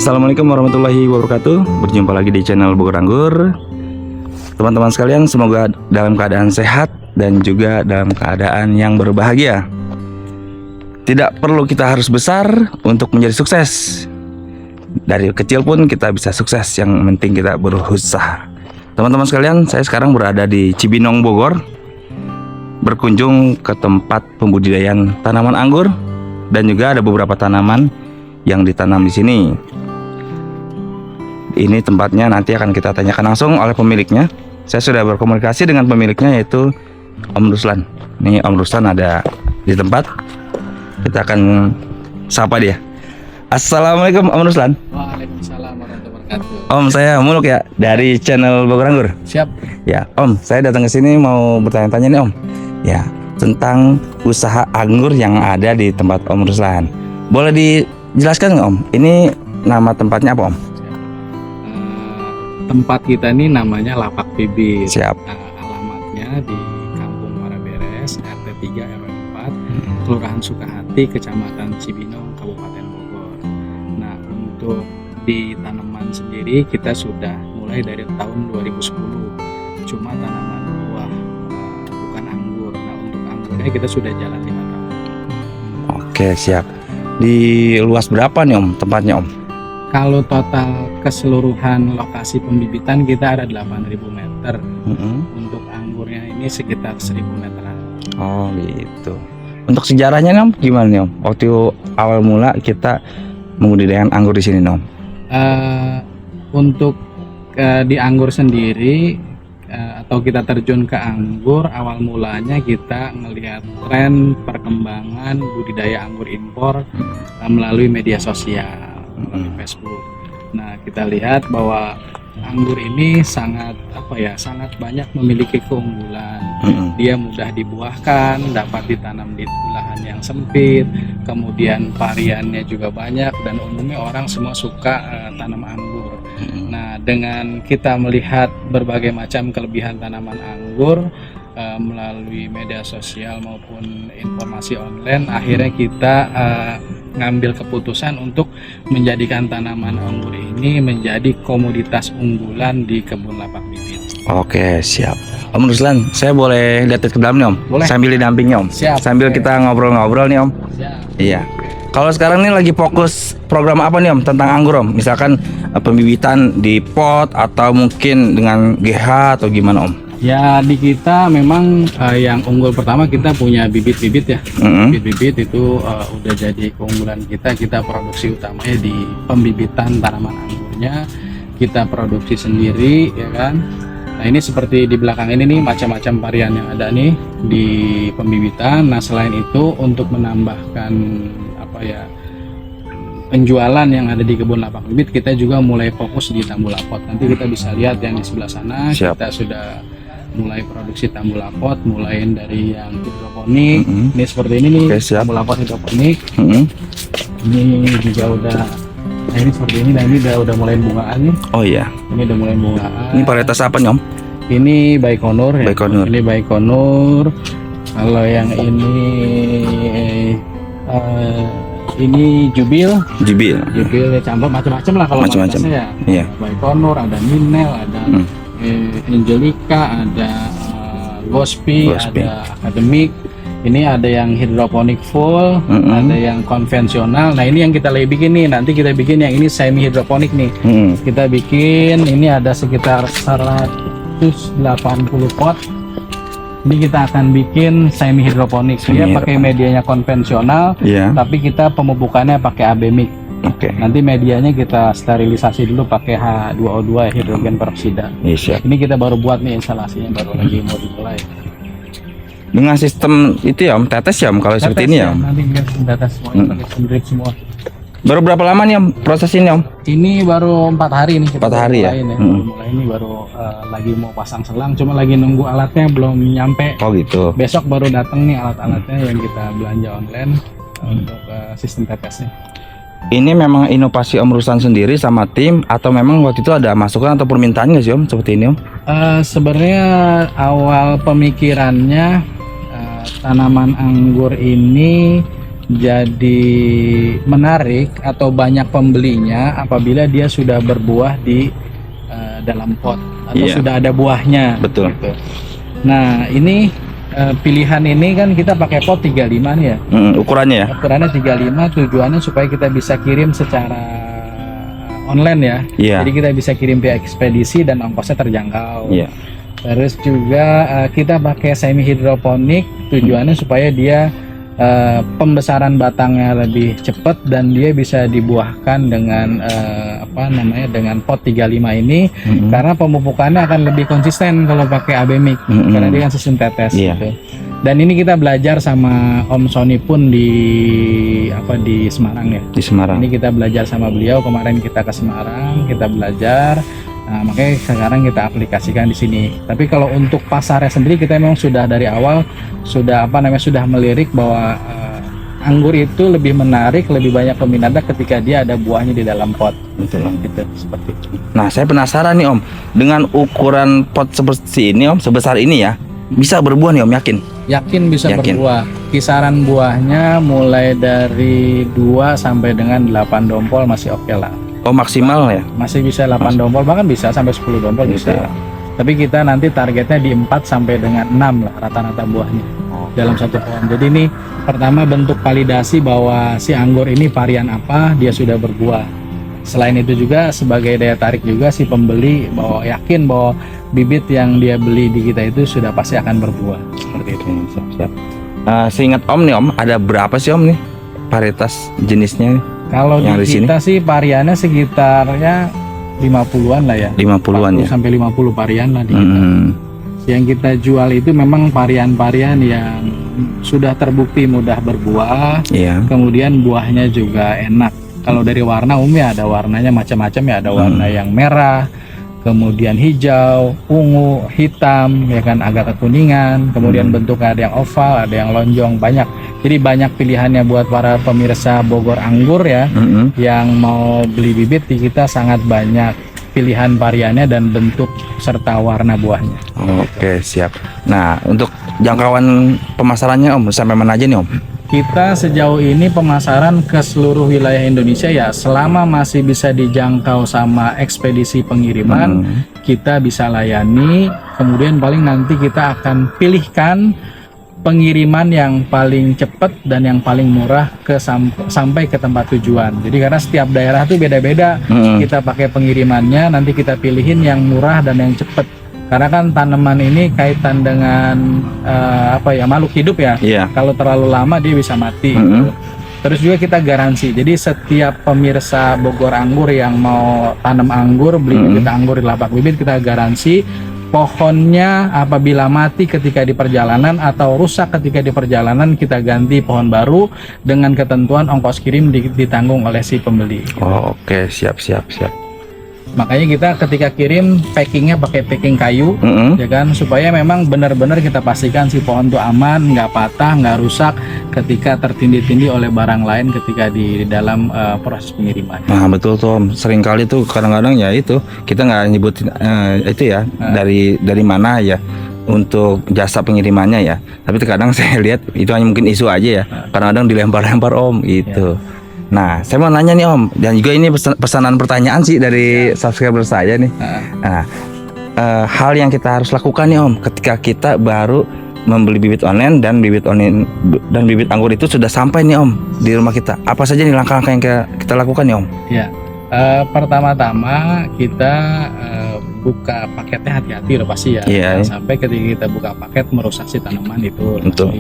Assalamualaikum warahmatullahi wabarakatuh. Berjumpa lagi di channel Bogor Anggur. Teman-teman sekalian, semoga dalam keadaan sehat dan juga dalam keadaan yang berbahagia. Tidak perlu kita harus besar untuk menjadi sukses. Dari kecil pun kita bisa sukses, yang penting kita berusaha. Teman-teman sekalian, saya sekarang berada di Cibinong, Bogor, berkunjung ke tempat pembudidayaan tanaman anggur, dan juga ada beberapa tanaman yang ditanam di sini. Ini tempatnya nanti akan kita tanyakan langsung oleh pemiliknya. Saya sudah berkomunikasi dengan pemiliknya, yaitu Om Ruslan. Ini Om Ruslan ada di tempat. Kita akan sapa dia. Assalamualaikum Om Ruslan. Waalaikumsalam warahmatullahi wabarakatuh. Om, saya Muluk ya, dari channel Bogor Anggur. Siap. Ya Om, saya datang ke sini mau bertanya-tanya nih Om. Ya, tentang usaha anggur yang ada di tempat Om Ruslan. Boleh dijelaskan nggak Om? Ini nama tempatnya apa Om? Tempat kita ini namanya Lapak Bibit. Siap. Alamatnya di Kampung Muara Beres, RT 3 RW 4, Kelurahan Sukahati, Kecamatan Cibinong, Kabupaten Bogor. Nah, untuk di tanaman sendiri kita sudah mulai dari tahun 2010. Cuma tanaman buah, bukan anggur. Nah, untuk anggurnya kita sudah jalan 5 tahun. Oke, siap. Di luas berapa nih Om tempatnya Om? Kalau total keseluruhan lokasi pembibitan kita ada 8.000 meter. Untuk anggurnya ini sekitar 1.000 meteran. Oh gitu. Untuk sejarahnya nih Om, gimana nih Om? Waktu awal mula kita membudidayakan anggur di sini nih Om. Untuk di anggur sendiri, atau kita terjun ke anggur, awal mulanya kita melihat tren perkembangan budidaya anggur impor melalui media sosial, melalui Facebook. Nah, kita lihat bahwa anggur ini sangat banyak memiliki keunggulan. Dia mudah dibuahkan, dapat ditanam di lahan yang sempit, kemudian variannya juga banyak, dan umumnya orang semua suka tanam anggur. Nah, dengan kita melihat berbagai macam kelebihan tanaman anggur melalui media sosial maupun informasi online, akhirnya kita ngambil keputusan untuk menjadikan tanaman anggur ini menjadi komoditas unggulan di kebun Lapak Bibit. Oke, siap. Om Ruslan, saya boleh lihat ke dalam nih Om? Boleh. Sambil didampingi Om. Siap. Sambil kita ngobrol-ngobrol nih Om. Siap. Iya. Kalau sekarang ini lagi fokus program apa nih Om tentang anggur Om? Misalkan pembibitan di pot atau mungkin dengan GH atau gimana Om? Ya, di kita memang yang unggul pertama kita punya bibit-bibit ya. Bibit-bibit itu udah jadi keunggulan kita. Kita produksi utamanya di pembibitan tanaman anggurnya. Kita produksi sendiri, ya kan. Nah, ini seperti di belakang ini nih, macam-macam varian yang ada nih di pembibitan. Nah, selain itu untuk menambahkan penjualan yang ada di kebun Lapak Bibit, kita juga mulai fokus di tambulapot. Nanti kita bisa lihat yang di sebelah sana. Siap. Kita sudah mulai produksi tambulapot, mulai dari yang hidroponik. Ini seperti ini nih. Oke, siap. Tambulapot hidroponik. Ini juga udah, nah ini seperti ini. Nah, ini udah mulai bungaan nih. Oh iya. Ini udah mulai bungaan. Ini varietas apa nih Om? Ini Baikonur ya. Baikonur. Ini Baikonur. Kalau yang ini Jubil ya, campur macam-macam lah kalau Macam-macam. varietasnya ya. Iya. Baikonur, ada Minel, ada Angelica, ada Gospi, ada Academic. Ini ada yang hidroponik full, ada yang konvensional. Nah, ini yang kita lagi bikin nih. Nanti kita bikin yang ini semi hidroponik nih. Kita bikin ini ada sekitar 180 pot. Ini kita akan bikin semi hidroponik. Dia pakai medianya konvensional, tapi kita pemupukannya pakai Abemik. Oke. Nanti medianya kita sterilisasi dulu pakai H2O2 hidrogen peroksida. Iya, siap. Ini kita baru buat nih instalasinya, baru lagi mau dimulai. Dengan sistem itu ya Om, tetes ya Om kalau seperti ini ya Om? Nanti kita tetes semuanya, pakai drip semua. Baru berapa lama nih Om proses ini Om? Ini baru 4 hari nih. 4 hari ya? Mulai ini baru lagi mau pasang selang, cuma lagi nunggu alatnya belum nyampe. Oh gitu. Besok baru datang nih alat-alatnya yang kita belanja online untuk sistem tetesnya. Ini memang inovasi Om Ruslan sendiri sama tim, atau memang waktu itu ada masukan atau permintaan nggak sih Om seperti ini Om? Sebenarnya awal pemikirannya tanaman anggur ini jadi menarik atau banyak pembelinya apabila dia sudah berbuah di dalam pot atau Iya. sudah ada buahnya. Betul. Gitu. Nah ini pilihan ini kan kita pakai pot 35 nih ya. Ukurannya ya. Ukurannya 35, tujuannya supaya kita bisa kirim secara online ya. Iya. Jadi kita bisa kirim via ekspedisi dan ongkosnya terjangkau. Iya. Terus juga kita pakai semi hidroponik, tujuannya supaya dia pembesaran batangnya lebih cepat dan dia bisa dibuahkan dengan dengan pot 35 ini, karena pemupukannya akan lebih konsisten kalau pakai abemik karena dia kan sistem tetes. Iya. Gitu. Dan ini kita belajar sama Om Sony pun di Semarang ya. Di Semarang. Ini kita belajar sama beliau, kemarin kita ke Semarang, kita belajar. Nah, makanya sekarang kita aplikasikan di sini. Tapi kalau untuk pasarnya sendiri kita memang sudah dari awal sudah melirik bahwa anggur itu lebih menarik, lebih banyak peminatnya ketika dia ada buahnya di dalam pot. Betul. Gitu, seperti itu. Nah, saya penasaran nih Om, dengan ukuran pot seperti ini Om, sebesar ini ya, bisa berbuah nih Om, yakin? Yakin bisa Yakin. berbuah. Kisaran buahnya mulai dari 2 sampai dengan 8 dompol masih oke lah. Oh, maksimal ya? Masih bisa 8 dompol, bahkan bisa sampai 10 dompol Bisa. bisa. Tapi kita nanti targetnya di 4 sampai dengan 6 lah rata-rata buahnya dalam satu pohon. Jadi ini pertama bentuk validasi bahwa si anggur ini varian apa, dia sudah berbuah. Selain itu juga sebagai daya tarik juga si pembeli bahwa yakin bahwa bibit yang dia beli di kita itu sudah pasti akan berbuah. Seperti itu. Siap. Seingat Om nih Om, ada berapa sih Om nih varietas jenisnya? Kalau Yang di di sini? kita sih variannya sekitarnya 50-an lah ya. 50-an ya? 40 sampai 50 varian lah di kita. Yang kita jual itu memang varian-varian yang sudah terbukti mudah berbuah, Iya. kemudian buahnya juga enak. Kalau dari warna umumnya ada warnanya macam-macam ya, ada warna yang merah, kemudian hijau, ungu, hitam, ya kan, agak kekuningan, kemudian bentuknya ada yang oval, ada yang lonjong, banyak. Jadi banyak pilihannya buat para pemirsa Bogor Anggur ya, yang mau beli bibit di kita sangat banyak pilihan variannya dan bentuk serta warna buahnya. Oke, siap. Nah, untuk jangkauan pemasarannya Om, sampai mana aja nih Om? Kita sejauh ini pemasaran ke seluruh wilayah Indonesia ya, selama masih bisa dijangkau sama ekspedisi pengiriman, kita bisa layani. Kemudian paling nanti kita akan pilihkan pengiriman yang paling cepat dan yang paling murah sampai ke tempat tujuan. Jadi karena setiap daerah tuh beda-beda, kita pakai pengirimannya, nanti kita pilihin yang murah dan yang cepat. Karena kan tanaman ini kaitan dengan makhluk hidup ya. Iya. Kalau terlalu lama dia bisa mati. Gitu. Terus juga kita garansi. Jadi setiap pemirsa Bogor Anggur yang mau tanam anggur, beli bibit anggur di lapak bibit, kita garansi pohonnya apabila mati ketika di perjalanan atau rusak ketika di perjalanan, kita ganti pohon baru dengan ketentuan ongkos kirim ditanggung oleh si pembeli. Oh, oke, siap. Makanya kita ketika kirim packingnya pakai packing kayu, ya kan, supaya memang benar-benar kita pastikan si pohon itu aman, nggak patah, nggak rusak ketika tertindih-tindih oleh barang lain ketika di dalam proses pengiriman. Nah, betul tuh Om. Sering kali tuh kadang-kadang ya itu kita nggak nyebutin itu ya dari mana ya untuk jasa pengirimannya ya. Tapi terkadang saya lihat itu hanya mungkin isu aja ya. Kadang-kadang dilempar-lempar Om itu. Nah, saya mau nanya nih Om, dan juga ini pesanan pertanyaan sih dari subscriber saya nih. Nah, hal yang kita harus lakukan nih Om, ketika kita baru membeli bibit online dan bibit anggur itu sudah sampai nih Om di rumah kita. Apa saja nih langkah-langkah yang kita lakukan nih Om? Ya, pertama-tama kita buka paketnya hati-hati loh pasti ya. Iya. Sampai ketika kita buka paket merusak si tanaman itu. Betul.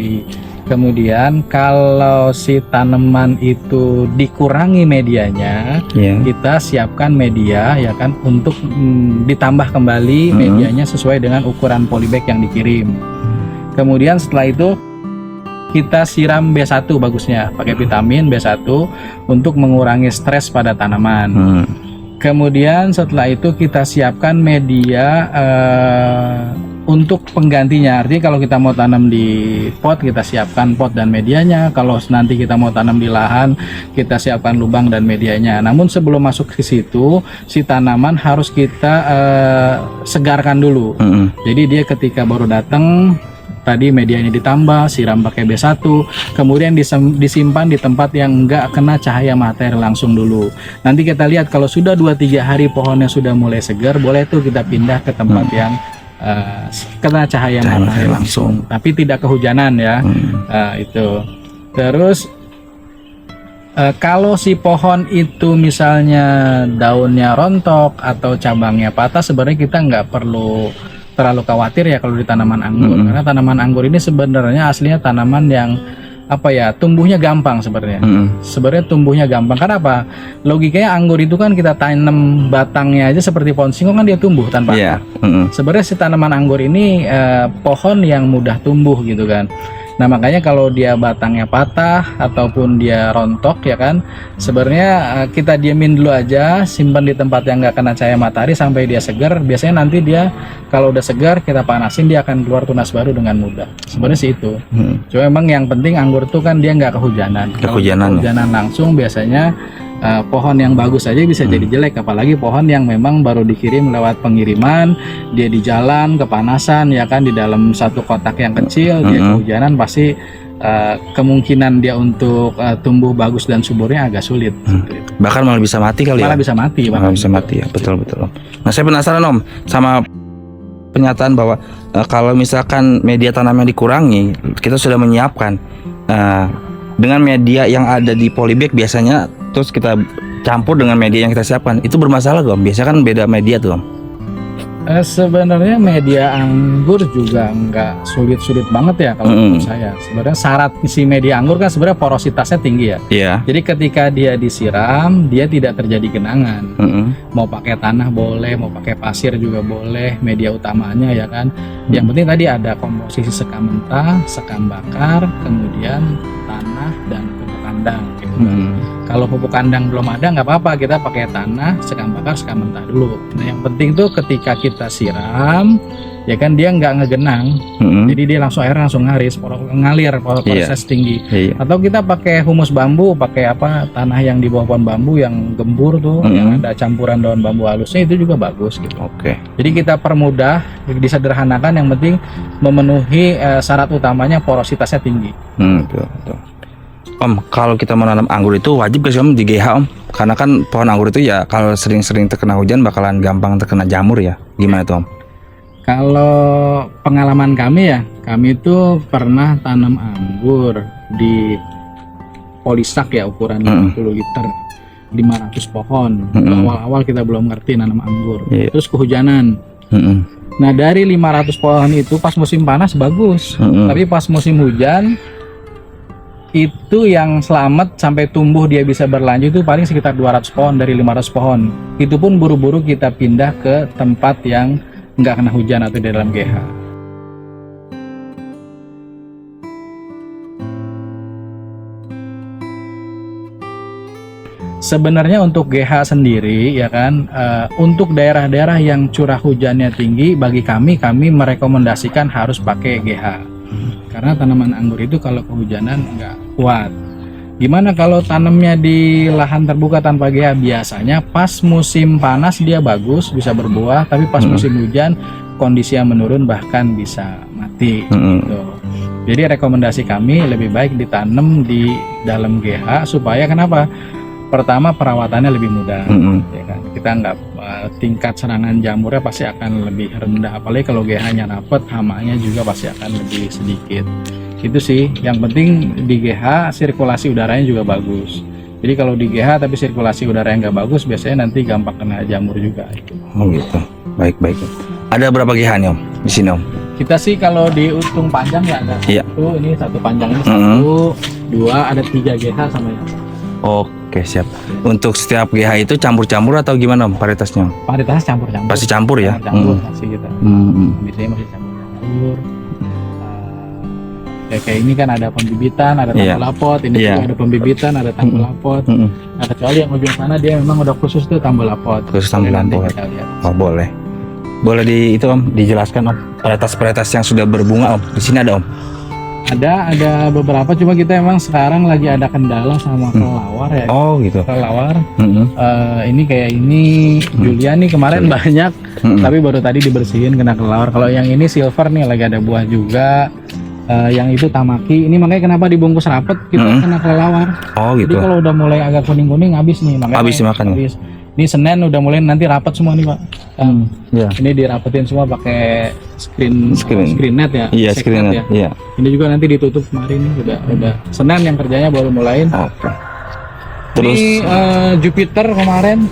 Kemudian kalau si tanaman itu dikurangi medianya, kita siapkan media ya kan untuk ditambah kembali medianya sesuai dengan ukuran polybag yang dikirim. Kemudian setelah itu kita siram B1 bagusnya, pakai vitamin B1 untuk mengurangi stres pada tanaman. Kemudian setelah itu kita siapkan media untuk penggantinya. Artinya kalau kita mau tanam di pot, kita siapkan pot dan medianya. Kalau nanti kita mau tanam di lahan, kita siapkan lubang dan medianya. Namun sebelum masuk ke situ, si tanaman harus kita segarkan dulu. Jadi dia ketika baru datang, tadi medianya ditambah, siram pakai B1, kemudian disimpan di tempat yang enggak kena cahaya matahari langsung dulu. Nanti kita lihat kalau sudah 2-3 hari pohonnya sudah mulai segar, boleh tuh kita pindah ke tempat yang kena cahaya matahari langsung, tapi tidak kehujanan ya. Itu. Terus kalau si pohon itu misalnya daunnya rontok atau cabangnya patah, sebenarnya kita nggak perlu terlalu khawatir ya kalau di tanaman anggur, karena tanaman anggur ini sebenarnya aslinya tanaman yang apa ya, tumbuhnya gampang sebenarnya. Sebenarnya tumbuhnya gampang. Karena apa? Logikanya anggur itu kan kita tanam batangnya aja seperti pohon singkong kan dia tumbuh tanpa akar. Sebenarnya si tanaman anggur ini pohon yang mudah tumbuh gitu kan. Nah makanya kalau dia batangnya patah ataupun dia rontok ya kan, sebenarnya kita diamin dulu aja, simpan di tempat yang nggak kena cahaya matahari sampai dia segar. Biasanya nanti dia kalau udah segar kita panasin, dia akan keluar tunas baru dengan mudah. Sebenarnya sih itu. Cuma emang yang penting anggur tuh kan dia nggak kehujanan. Kehujanan langsung biasanya pohon yang bagus aja bisa jadi jelek, apalagi pohon yang memang baru dikirim lewat pengiriman, dia di jalan kepanasan ya kan, di dalam satu kotak yang kecil, dia kehujanan, pasti kemungkinan dia untuk tumbuh bagus dan suburnya agak sulit. Bahkan malah bisa mati kali ya. Malah bisa mati. Malah bisa mati ya, betul. Nah saya penasaran Om sama pernyataan bahwa kalau misalkan media tanam yang dikurangi, kita sudah menyiapkan dengan media yang ada di polybag biasanya, terus kita campur dengan media yang kita siapkan, itu bermasalah gak Om? Biasanya kan beda media tuh Om. Sebenarnya media anggur juga nggak sulit-sulit banget ya kalau menurut saya. Sebenarnya syarat si media anggur kan sebenarnya porositasnya tinggi ya. Jadi ketika dia disiram, dia tidak terjadi genangan. Mau pakai tanah boleh, mau pakai pasir juga boleh. Media utamanya ya kan. Yang penting tadi ada komposisi sekam mentah, sekam bakar, kemudian tanah dan pupuk kandang. Gitu kan. Kalau pupuk kandang belum ada nggak apa-apa, kita pakai tanah, sekam bakar, sekam mentah dulu. Nah yang penting tuh ketika kita siram, ya kan dia nggak ngegenang, jadi dia langsung air langsung ngalir, proses tinggi. Atau kita pakai humus bambu, pakai apa tanah yang di bawah pohon bambu yang gembur tuh, yang ada campuran daun bambu halusnya, itu juga bagus gitu. Jadi kita permudah, disederhanakan, yang penting memenuhi syarat utamanya porositasnya tinggi. Betul. Om, kalau kita menanam anggur itu wajib gak sih Om di GH Om? Karena kan pohon anggur itu ya kalau sering-sering terkena hujan bakalan gampang terkena jamur ya. Gimana tuh Om? Kalau pengalaman kami ya, kami itu pernah tanam anggur di polisak ya, ukuran 50 liter, 500 pohon. Awal-awal kita belum ngerti nanam anggur. Terus kehujanan. Nah dari 500 pohon itu pas musim panas bagus, tapi pas musim hujan itu yang selamat sampai tumbuh dia bisa berlanjut itu paling sekitar 200 pohon dari 500 pohon. Itu pun buru-buru kita pindah ke tempat yang nggak kena hujan atau di dalam GH. Sebenarnya untuk GH sendiri ya kan, untuk daerah-daerah yang curah hujannya tinggi, bagi kami merekomendasikan harus pakai GH. Karena tanaman anggur itu kalau kehujanan nggak kuat. Gimana kalau tanamnya di lahan terbuka tanpa GH? Biasanya pas musim panas dia bagus, bisa berbuah, tapi pas musim hujan kondisinya menurun, bahkan bisa mati gitu. Jadi rekomendasi kami lebih baik ditanam di dalam GH, supaya kenapa? Pertama perawatannya lebih mudah, ya kan? Kita nggak tingkat serangan jamurnya pasti akan lebih rendah, apalagi kalau GH-nya rapet, hamanya juga pasti akan lebih sedikit. Itu sih yang penting di GH, sirkulasi udaranya juga bagus. Jadi kalau di GH tapi sirkulasi udaranya nggak bagus, biasanya nanti gampang kena jamur juga. Oh gitu, baik. Ada berapa GH nih Om di sini Om? Kita sih kalau dihitung panjang ya ada satu, ini satu panjang ini 1, 2, ada 3 GH sama ya. Oke siap. Untuk setiap GH itu campur-campur atau gimana Om varietasnya? Varietas campur-campur. Pasti campur ya? Campur pasti kita. Biasanya masih campur-campur. Kayak ini kan ada pembibitan, ada tanggul lapot. Ini juga ada pembibitan, ada tanggul lapot. Nah kecuali yang ujung sana dia memang udah khusus tuh tanggul lapot. Khusus tanggul lapot. Oh boleh. Boleh itu Om dijelaskan Om varietas-varietas yang sudah berbunga Om. Di sini ada Om. Ada beberapa, cuma kita emang sekarang lagi ada kendala sama kelelawar ya. Oh gitu. Kelelawar. Ini kayak ini Julian nih kemarin banyak, tapi baru tadi dibersihin kena kelelawar. Kalau yang ini silver nih lagi ada buah juga. yang itu tamaki. Ini makanya kenapa dibungkus rapet, kita kena kelelawar. Oh Jadi gitu. kalau udah mulai agak kuning-kuning habis nih, makanya Habis dimakan. habis. Ini Senin udah mulai nanti rapet semua nih Pak. Ya. Ini dirapetin semua pakai screen net ya. Iya, Safe screen net net. Iya. Ini juga nanti ditutup kemarin nih, udah Senin yang kerjanya baru mulain. Oke. Terus Ini Jupiter kemarin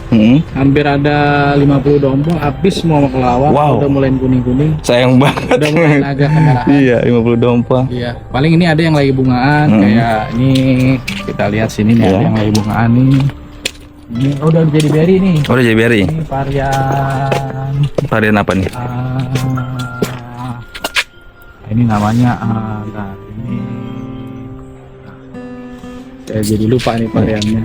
hampir ada 50 dompol habis semua sama kelelawar. Wow. Udah mulai kuning-kuning. sayang banget. Udah mulai agak kemerahan. Iya, 50 dompa. Iya, paling ini ada yang lagi bungaan kayak ini kita lihat sini nih Iya. ada yang lagi bungaan nih. Ini udah jadi berry nih. Oh, udah jadi berry. Ini Varian apa nih? ini namanya ini saya jadi lupa nih variannya.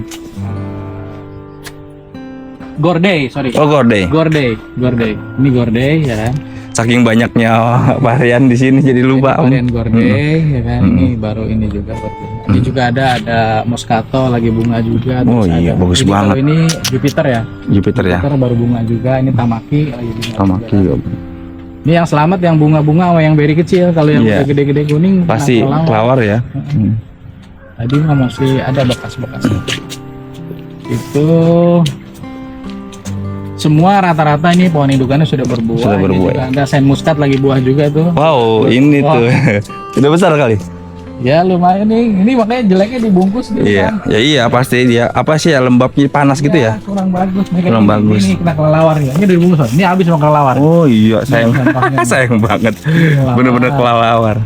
Gordei, sorry. Oh, gordei. Gordei. Ini gordei ya kan. Saking banyaknya varian di sini jadi lupa. Ini varian gordei ya kan. Ini baru ini juga gordei. Ini juga ada Moscato lagi bunga juga. Oh Terus iya, ada- bagus ini banget. Kalau ini Jupiter ya. Jupiter ya. Jupiter baru bunga juga. Ini Tamaki lagi bunga. Tamaki. juga. Ini yang selamat yang bunga-bunga sama yang berry kecil. Kalau yang Iya. udah gede-gede kuning Pasti kena kelelawar. kelawar ya. Tadi mah masih ada bekas-bekasnya. Itu semua rata-rata ini pohon indukannya sudah berbuah. Sudah Ini berbuah, juga ada sen muskat lagi buah juga tuh. Wow, ini Wah. tuh. Udah besar kali. Ya lumayan nih. Ini makanya jeleknya dibungkus di Iya, rumah. ya iya pasti dia apa sih ya lembabnya panas gitu ya. Kurang bagus. Nih, Kurang ini, bagus. Ini kena kelelawar ya. Ini udah dibungkus. Loh. Ini habis sama kelelawar. Oh iya, sayang. Dampaknya. sayang banget. Kelelawar. Bener-bener kelawar.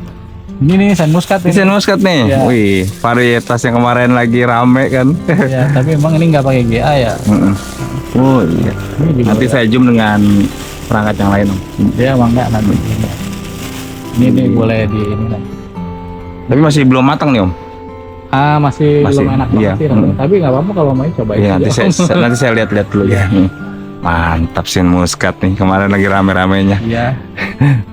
Ini nih sen muskat Ini ini. sen muskat nih. Iya. Wih, varietas yang kemarin lagi rame kan. Ya, tapi emang ini nggak pakai GA ya. Oh iya. Ini juga Nanti saya zoom dengan perangkat yang lain, Om. dia emang nggak nanti. Ini nih boleh di ini kan. Tapi masih belum matang nih, Om. Masih Masih, belum enak iya. banget sih. Tapi nggak apa-apa kalau mau cobain. Iya, nanti aja. nanti saya lihat-lihat dulu ya. Mantap sen muskat nih. Kemarin lagi rame-ramenya. Iya.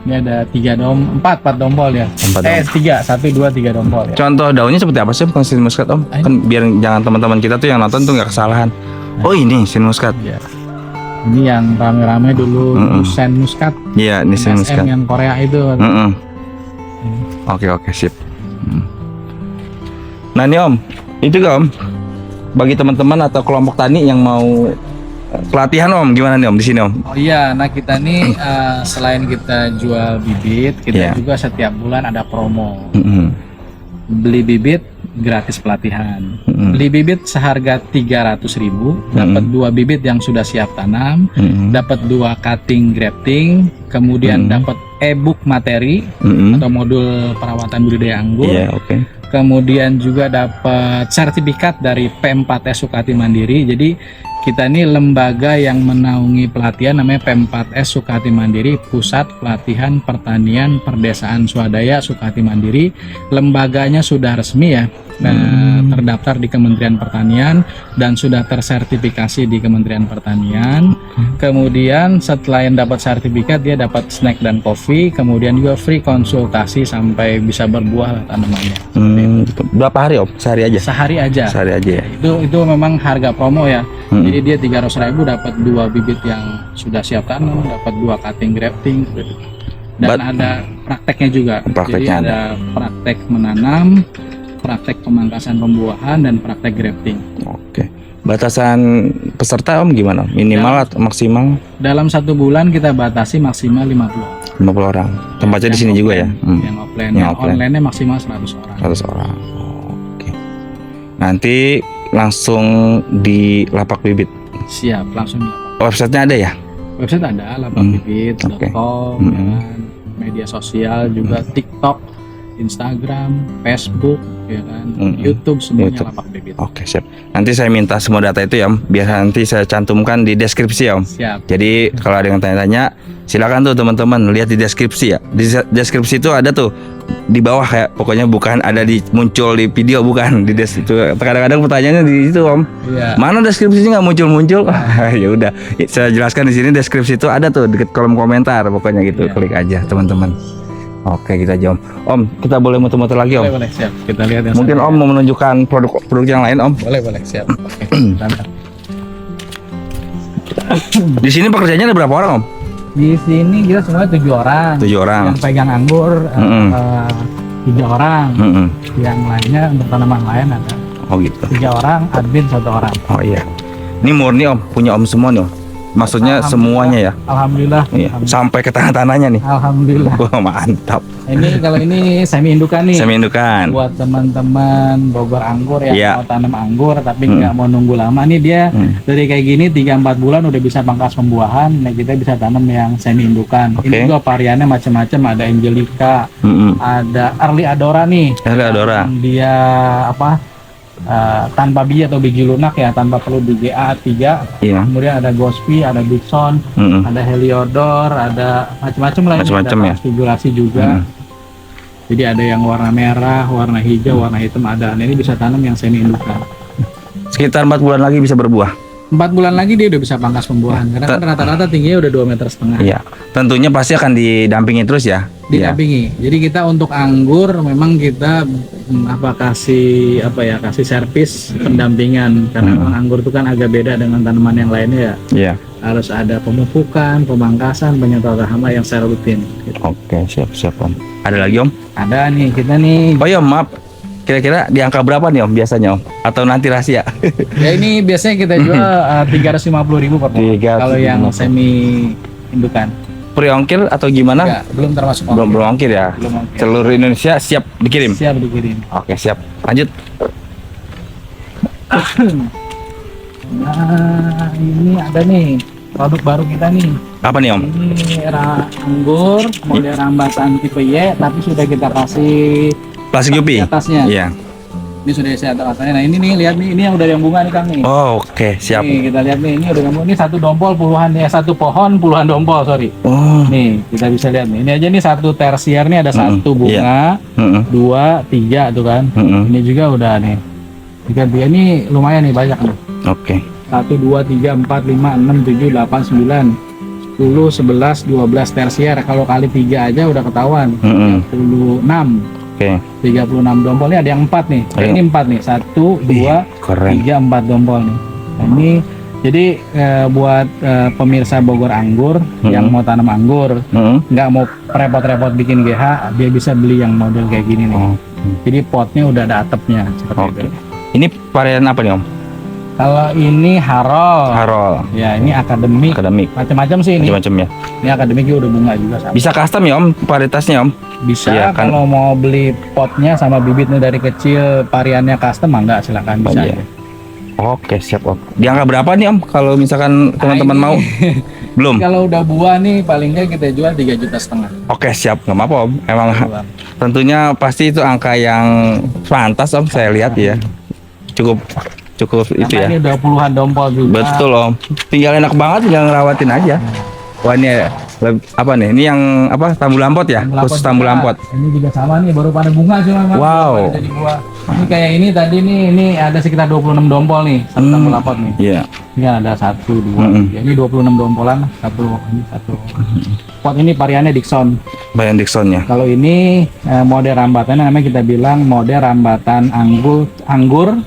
Ini ada 4 dompol ya. 4 3, 1, 2, 3 dompol ya. Contoh daunnya seperti apa sih bukan sen muskat, Om? Kan biar jangan teman-teman kita tuh yang nonton tuh nggak kesalahan. Oh ini sen muskat. Iya. Ini yang rame-rame dulu sen muskat. Iya, ini sen SM muskat. yang Korea itu. Oke sip. Nah ini Om, itu juga Om, bagi teman-teman atau kelompok tani yang mau pelatihan Om, gimana nih Om di sini Om? Oh iya, nah kita nih selain kita jual bibit, kita Iya. juga setiap bulan ada promo. Mm-mm. Beli bibit gratis pelatihan. Mm-mm. Beli bibit seharga 300.000, dapat 2 bibit yang sudah siap tanam, Mm-mm. dapat 2 cutting grafting, kemudian dapat e-book materi Mm-mm. atau modul perawatan budidaya anggur. Iya oke. Kemudian juga dapat sertifikat dari P4S Sukati Mandiri. Jadi kita ini lembaga yang menaungi pelatihan namanya P4S Sukati Mandiri, Pusat Pelatihan Pertanian Perdesaan Swadaya Sukati Mandiri. Lembaganya sudah resmi ya, terdaftar di Kementerian Pertanian dan sudah tersertifikasi di Kementerian Pertanian. Kemudian setelah yang dapat sertifikat dia dapat snack dan kopi, kemudian juga free konsultasi sampai bisa berbuah lah tanamannya. Berapa hari Om? Sehari aja? Sehari aja. Sehari aja ya? Itu memang harga promo ya. Jadi dia 300.000 dapat 2 bibit yang sudah siap tanam, dapat 2 cutting grafting, dan ada prakteknya juga. Prakteknya Jadi ada praktek menanam, praktek pemangkasan pembuahan, dan praktek grafting. Oke. Batasan peserta Om gimana? Minimal atau maksimal? Dalam 1 bulan kita batasi maksimal 50 orang. 50 orang. Tempatnya di sini juga ya? Yang offline, Yang yang offline. online-nya maksimal 100 orang. 100 orang. Oke. Nanti langsung di lapak bibit. Siap, langsung di Websitenya ada ya? website ada lapakbibit.com, Oke. ya kan? Media sosial juga TikTok, Instagram, Facebook, ya kan, YouTube, semuanya YouTube. lapak bibit. Oke siap. Nanti saya minta semua data itu ya Om, biar nanti saya cantumkan di deskripsi ya Om. Siap. Jadi kalau ada yang tanya-tanya, silakan tuh teman-teman lihat di deskripsi ya. Di deskripsi itu ada tuh di bawah kayak pokoknya bukan ada muncul di video, bukan di itu. Kadang-kadang pertanyaannya di situ Om. Iya. Mana deskripsinya nggak muncul-muncul? Ya udah, saya jelaskan di sini deskripsi itu ada tuh di kolom komentar pokoknya gitu. Iya. Klik aja teman-teman. Oke kita aja Om. Om kita boleh muter-muter lagi Om. Boleh, siap. Kita lihat yang Mungkin Om mau menunjukkan produk yang lain Om. Boleh, siap. Oke. Mantap. Di sini pekerjaannya ada berapa orang Om? Di sini kita semua 7 orang. 7 orang. Yang pegang anggur, 3 orang. Mm-mm. Yang lainnya untuk tanaman lain ada Oh gitu. 3 orang, admin 1 orang. Oh iya. Ini murni Om, punya Om semua nih Om. Maksudnya semuanya ya. Alhamdulillah. Iya. Sampai ke tanah-tanahnya nih. Alhamdulillah. Wah mantap. Kalau ini semi indukan nih. Semi indukan. Buat teman-teman Bogor Anggur yang Iya. mau tanam anggur tapi nggak mau nunggu lama nih, dia dari kayak gini 3-4 bulan udah bisa pangkas pembuahan. Nah kita bisa tanam yang semi indukan. Oke. Ini juga variannya macam-macam, ada Angelica, Mm-mm. ada Early Adora nih. Early Adora. Dia tanpa biji atau biji lunak ya, tanpa perlu biji A3. Iya. Kemudian ada Gospi, ada Bigson, Mm-mm. ada Heliodor, ada macam-macam lah. Macam-macam Ada ya. konfigurasi juga. Jadi ada yang warna merah, warna hijau, warna hitam ada. Nah, ini bisa tanam yang semi indukan. Sekitar 4 bulan lagi bisa berbuah. 4 bulan lagi dia udah bisa pangkas pembuahan. Karena kan rata-rata tingginya udah 2,5 meter. Iya. Tentunya pasti akan didampingi terus ya. Iya. Didampingi. Jadi kita untuk anggur memang kita kasih servis pendampingan, karena memang anggur itu kan agak beda dengan tanaman yang lainnya ya. Iya. Harus ada pemupukan, pemangkasan, penyemprotan hama yang secara rutin. Gitu. Oke, siap Om. Ada lagi Om? Ada nih kita nih. Oh iya, maaf. Kira-kira di angka berapa nih Om biasanya Om? Atau nanti rahasia? Ya ini biasanya kita jual 350.000 per pohon. 350.000. Kalau yang semi indukan. Pre-ongkir atau gimana? Enggak, belum termasuk Belum ongkir ya. Belum ongkir. Seluruh Indonesia siap dikirim. Siap dikirim. Oke, siap. Lanjut. Nah, ini ada nih produk baru kita nih. Apa nih Om? Ini anggur model rambatan tipe Y, tapi sudah kita kasih Plastik di Yupi. atasnya. Iya. Ini sudah saya atasnya. Nah ini nih, lihat nih, ini yang udah yang bunga nih Kang nih. Oh, oke, siap. Nih kita lihat nih, ini udah yang bunga. Ini satu dompol puluhan ya, satu pohon puluhan dompol, sorry. Oh. Nih kita bisa lihat nih. Ini aja nih satu tersier nih, ada satu bunga, Heeh. 2, 3 tuh kan. Heeh. Ini juga udah nih. Jika dia ini lumayan nih, banyak nih. Oke. 1, 2, 3, 4, 5, 6, 7, 8, 9, 10, 11, 12 tersier. Kalau kali 3 aja udah ketahuan. Heeh. 36. Oke. 36 dompol. Ini ada yang 4 nih. Ayo. Ini 4 nih. 1, 2, Keren. 3, 4 dompol nih. Nah, ini jadi buat pemirsa Bogor Anggur yang mau tanam anggur, Heeh. nggak mau repot-repot bikin GH, dia bisa beli yang model kayak gini nih. Oh. Jadi potnya udah ada atapnya seperti Oke. itu. Ini varian apa nih Om? Kalau ini Harol, Harol. ya ini akademik, Akademik. macam-macam sih ini. Macam-macam ya. Ini akademik juga udah bunga juga sama. Bisa custom ya Om varietasnya Om? Bisa Iya, kan. kalau mau beli potnya sama bibitnya dari kecil, variannya custom enggak, silakan bisa. Oh, iya. aja. Oke, siap Om. Di angka berapa nih Om kalau misalkan teman-teman ini- mau? Belum. Kalau udah buah nih paling nggak kita jual 3,5 juta. Oke, siap. Nggak apa-apa Om. Emang Buah. tentunya pasti itu angka yang pantas Om, saya lihat ya. Cukup itu Karena ya. ini udah puluhan dompol juga. Betul Om. Tinggal enak banget, tinggal ngerawatin aja. Wah ini apa nih? Ini yang apa? Tambu lampot ya? Khusus tambu juga. lampot. Ini juga sama nih, baru pada bunga cuma Mas. Wow. Baru jadi buah. Ini kayak ini tadi nih, ini ada sekitar 26 dompol nih, satu tambu lampot nih. Iya. Ini kan ada 1, 2, Mm-mm. 3. Ini 26 dompolan, ini satu. Pot ini variannya Dixon. Bayan Dixonnya. Kalau ini model rambatannya namanya kita bilang model rambatan anggur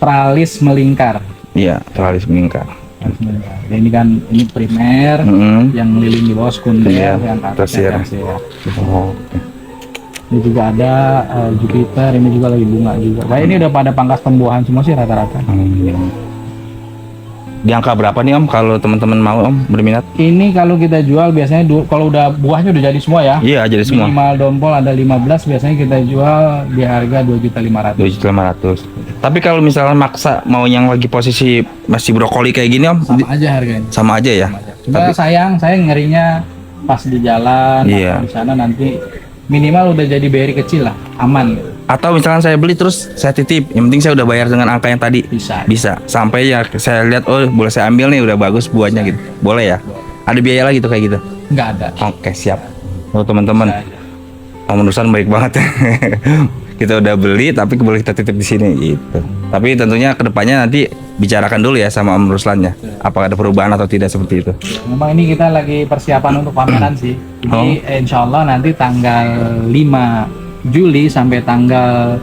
tralis melingkar. Iya, teralis meningkat. Tralis melingkar. Ya, ini kan ini primer, yang lilin di bawah sekunder, Iya, yang tersier. tersier. Oh. Ini juga ada Jupiter, ini juga lagi bunga juga. Nah, ini udah pada pangkas pembuahan semua sih rata-rata. Di angka berapa nih Om kalau teman-teman mau Om berminat? Ini kalau kita jual biasanya kalau udah buahnya udah jadi semua ya. Iya, jadi semua. Minimal dompol ada 15, biasanya kita jual di harga 2.500.000. 2.500.000. Tapi kalau misalnya maksa mau yang lagi posisi masih brokoli kayak gini Om, Sama aja harganya. sama aja ya. Sama aja. Cuma saya ngerinya pas di jalan Iya. atau di sana nanti minimal udah jadi beri kecil lah, aman. Atau misalkan saya beli terus saya titip, yang penting saya udah bayar dengan angka yang tadi. Bisa. Sampai ya saya lihat oh boleh saya ambil nih udah bagus buahnya gitu. Boleh ya? Ada biaya lagi tuh kayak gitu. Nggak ada. Oke, siap. Oh teman-teman, Bisa aja. Om Ruslan baik banget. Kita udah beli tapi boleh kita titip di sini gitu. Tapi tentunya kedepannya nanti bicarakan dulu ya sama Om Ruslannya. Apakah ada perubahan atau tidak seperti itu. Memang ini kita lagi persiapan untuk pameran sih. Jadi insya Allah nanti tanggal 5 Juli sampai tanggal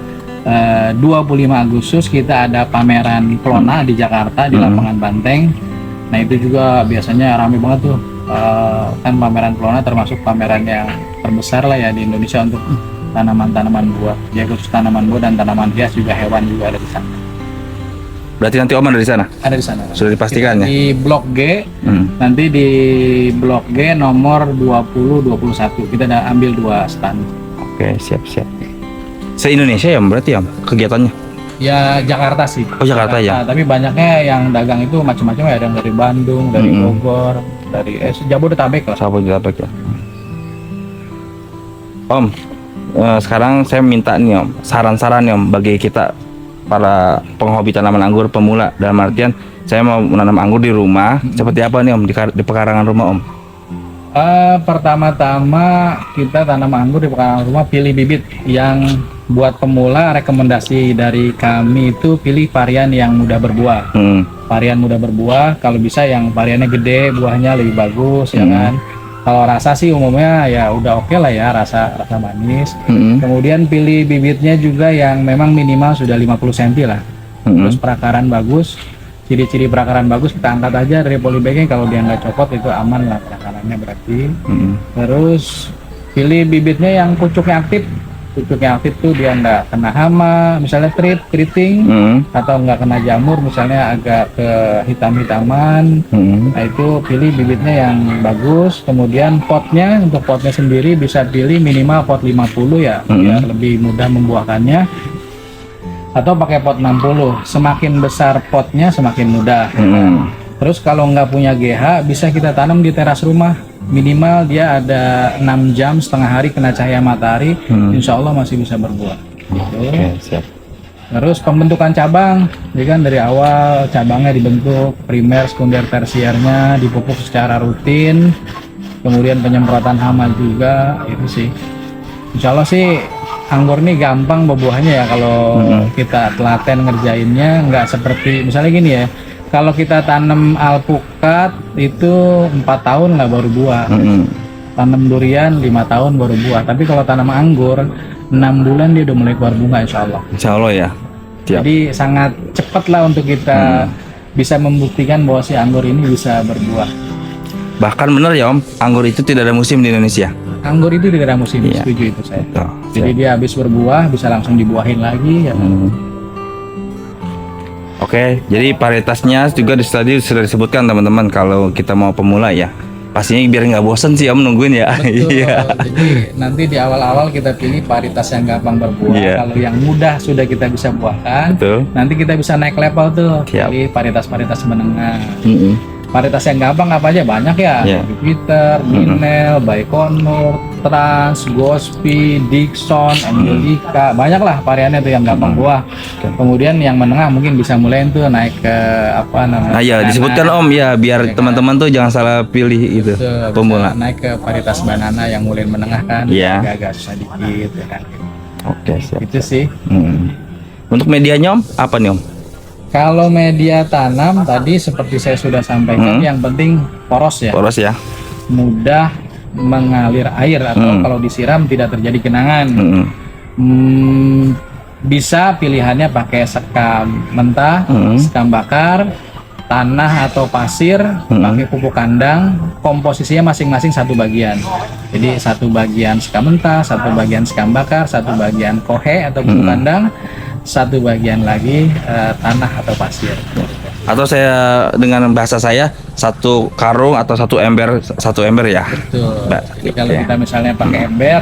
25 Agustus kita ada pameran Plona di Jakarta di lapangan Banteng. Nah itu juga biasanya ramai banget tuh. Kan pameran Plona termasuk pameran yang terbesar lah ya di Indonesia untuk tanaman-tanaman buah. Jadi khusus tanaman buah dan tanaman hias juga, hewan juga ada di sana. Berarti nanti Om ada di sana? Ada di sana. Sudah dipastikan ya? Di Blok G, nanti di Blok G nomor 20-21 kita udah ambil 2 stand. Oke, siap. Se-Indonesia ya Om berarti ya kegiatannya? Ya Jakarta sih. Oh, Jakarta ya? Tapi banyaknya yang dagang itu macam-macam ya, ada yang dari Bandung, dari Bogor, dari Jabodetabek lah. Jabodetabek ya. Om, sekarang saya minta nih Om, saran-saran nih Om bagi kita para penghobi tanaman anggur pemula. Dalam artian saya mau menanam anggur di rumah, seperti apa nih Om di pekarangan rumah Om? Pertama-tama kita tanam anggur di pekarangan rumah, pilih bibit yang buat pemula. Rekomendasi dari kami itu pilih varian yang mudah berbuah. Varian mudah berbuah, kalau bisa yang variannya gede, buahnya lebih bagus ya kan. Kalau rasa sih umumnya ya udah oke lah ya, rasa manis. Kemudian pilih bibitnya juga yang memang minimal sudah 50 cm lah. Terus perakaran bagus. Ciri-ciri perakaran bagus kita angkat aja dari polybagnya, kalau dia nggak copot itu aman lah perakarannya berarti. Terus pilih bibitnya yang pucuknya aktif. Pucuknya aktif tuh dia nggak kena hama, misalnya keriting, atau nggak kena jamur, misalnya agak ke hitam-hitaman. Nah itu pilih bibitnya yang bagus. Kemudian potnya, untuk potnya sendiri bisa pilih minimal pot 50 ya, biar lebih mudah membuahkannya. Atau pakai pot 60, semakin besar potnya semakin mudah. Terus kalau nggak punya GH bisa kita tanam di teras rumah, minimal dia ada 6 jam setengah hari kena cahaya matahari, insya Allah masih bisa berbuah. Oke, siap. Terus pembentukan cabang, ya kan, dari awal cabangnya dibentuk, primer, sekunder, tersiernya dipupuk secara rutin, kemudian penyemprotan hama juga, itu sih. Insya Allah sih anggur ini gampang berbuahnya ya kalau kita telaten ngerjainnya, nggak seperti misalnya gini ya. Kalau kita tanam alpukat itu 4 tahun lah baru buah. Tanam durian 5 tahun baru buah. Tapi kalau tanam anggur 6 bulan dia udah mulai keluar bunga insya Allah. Insya Allah ya. Siap. Jadi sangat cepat lah untuk kita bisa membuktikan bahwa si anggur ini bisa berbuah. Bahkan benar ya Om, anggur itu tidak ada musim di Indonesia. Anggur itu tidak ada musim, setuju itu saya. Jadi dia habis berbuah bisa langsung dibuahin lagi ya. Oke, jadi varietasnya juga tadi sudah disebutkan teman-teman, kalau kita mau pemula ya. Pastinya biar nggak bosan sih Om nungguin ya. Betul. Jadi nanti di awal-awal kita pilih varietas yang gampang berbuah. Kalau yang mudah sudah kita bisa buahkan. Nanti kita bisa naik level tuh. Pilih varietas-varietas menengah. Varietas yang gampang apa aja banyak ya. Jupiter, Minel, Baikonur, Trans, Gospi, Dixon, Angelica, banyak lah variannya tuh yang gampang buah. Kemudian yang menengah mungkin bisa mulai tuh naik ke apa namanya? Nah ya disebutkan Om ya, biar teman-teman tuh jangan salah pilih itu pemula. Naik ke varietas banana yang mulai menengah kan, agak susah dikit ya kan. Oke, siap. Itu sih. Untuk medianya Om, apa nih Om? Kalau media tanam tadi seperti saya sudah sampaikan, yang penting poros ya. Poros ya. Mudah mengalir air atau kalau disiram tidak terjadi genangan. Bisa pilihannya pakai sekam mentah, sekam bakar, tanah atau pasir, pakai pupuk kandang. Komposisinya masing-masing satu bagian. Jadi satu bagian sekam mentah, satu bagian sekam bakar, satu bagian kohe atau pupuk kandang, satu bagian lagi tanah atau pasir. Atau saya dengan bahasa saya satu karung atau satu ember ya. Betul. Jadi kalau kita misalnya pakai ember,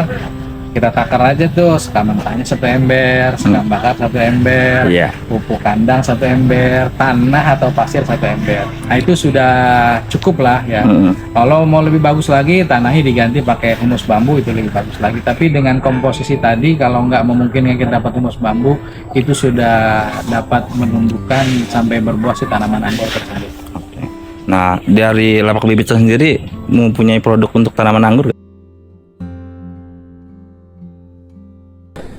kita takar aja tuh sekam mentahnya satu ember, sekam bakar satu ember, pupuk kandang satu ember, tanah atau pasir satu ember. Nah itu sudah cukup lah ya. Kalau mau lebih bagus lagi, tanahnya diganti pakai humus bambu, itu lebih bagus lagi. Tapi dengan komposisi tadi, kalau nggak memungkinkan kita dapat humus bambu, itu sudah dapat menumbuhkan sampai berbuah si tanaman anggur tersebut. Nah dari lapak bibit sendiri mempunyai produk untuk tanaman anggur?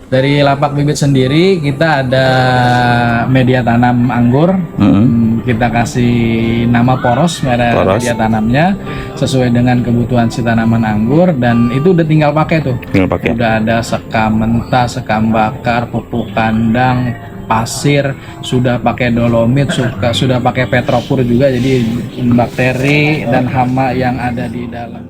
Dari lapak bibit sendiri kita ada media tanam anggur. Kita kasih nama poros, media tanamnya sesuai dengan kebutuhan si tanaman anggur, dan itu udah tinggal pakai tuh. Udah ada sekam mentah, sekam bakar, pupuk kandang, pasir, sudah pakai dolomit, sudah pakai petropur juga, jadi bakteri dan hama yang ada di dalam